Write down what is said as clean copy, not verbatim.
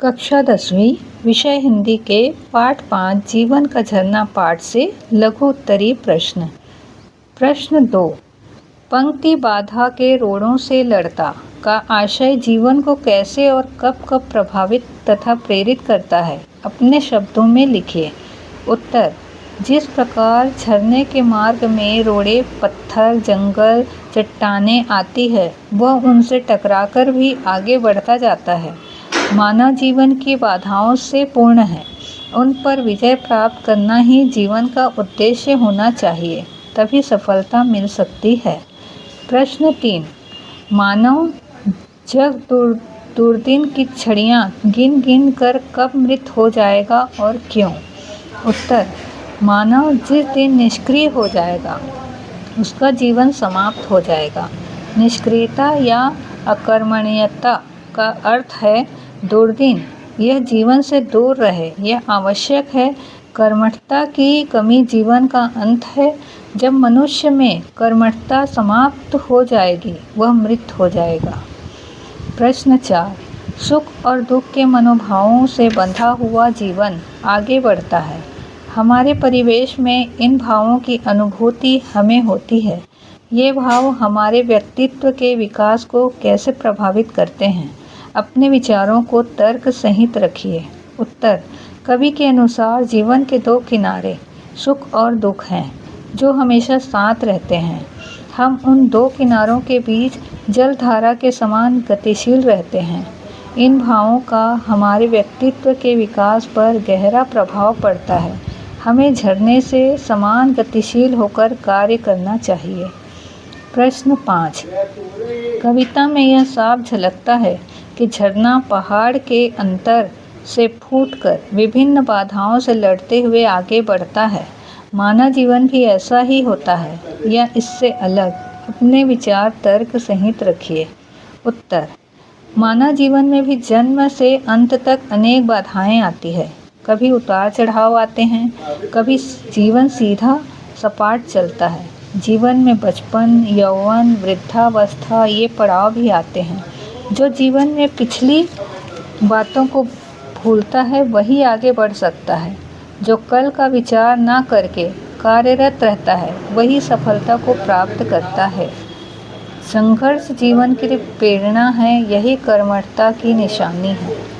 कक्षा 10वीं विषय हिंदी के पाठ 5 जीवन का झरना पाठ से लघु उत्तरीय प्रश्न। प्रश्न 2। पंक्ति बाधा के रोड़ों से लड़ता का आशय जीवन को कैसे और कब कब प्रभावित तथा प्रेरित करता है, अपने शब्दों में लिखिए। उत्तर। जिस प्रकार झरने के मार्ग में रोड़े, पत्थर, जंगल, चट्टानें आती है, वह उनसे टकराकर भी आगे बढ़ता जाता है। मानव जीवन की बाधाओं से पूर्ण है। उन पर विजय प्राप्त करना ही जीवन का उद्देश्य होना चाहिए, तभी सफलता मिल सकती है। प्रश्न 3। मानव जग दुर्दिन की छड़ियाँ गिन गिन कर कब मृत हो जाएगा और क्यों? उत्तर। मानव जिस दिन निष्क्रिय हो जाएगा, उसका जीवन समाप्त हो जाएगा। निष्क्रियता या अकर्मण्यता का अर्थ है दुर्दिन। यह जीवन से दूर रहे, यह आवश्यक है। कर्मठता की कमी जीवन का अंत है। जब मनुष्य में कर्मठता समाप्त हो जाएगी, वह मृत हो जाएगा। प्रश्न 4। सुख और दुख के मनोभावों से बंधा हुआ जीवन आगे बढ़ता है। हमारे परिवेश में इन भावों की अनुभूति हमें होती है। ये भाव हमारे व्यक्तित्व के विकास को कैसे प्रभावित करते हैं? अपने विचारों को तर्क सहित रखिए। उत्तर। कवि के अनुसार जीवन के दो किनारे सुख और दुख हैं, जो हमेशा साथ रहते हैं। हम उन दो किनारों के बीच जलधारा के समान गतिशील रहते हैं। इन भावों का हमारे व्यक्तित्व के विकास पर गहरा प्रभाव पड़ता है। हमें झरने से समान गतिशील होकर कार्य करना चाहिए। प्रश्न 5। कविता में यह साफ झलकता है कि झरना पहाड़ के अंतर से फूटकर विभिन्न बाधाओं से लड़ते हुए आगे बढ़ता है। मानव जीवन भी ऐसा ही होता है या इससे अलग? अपने विचार तर्क सहित रखिए। उत्तर। मानव जीवन में भी जन्म से अंत तक अनेक बाधाएं आती है। कभी उतार चढ़ाव आते हैं, कभी जीवन सीधा सपाट चलता है। जीवन में बचपन, यौवन, वृद्धावस्था ये पड़ाव भी आते हैं। जो जीवन में पिछली बातों को भूलता है, वही आगे बढ़ सकता है। जो कल का विचार ना करके कार्यरत रहता है, वही सफलता को प्राप्त करता है। संघर्ष जीवन की प्रेरणा है, यही कर्मठता की निशानी है।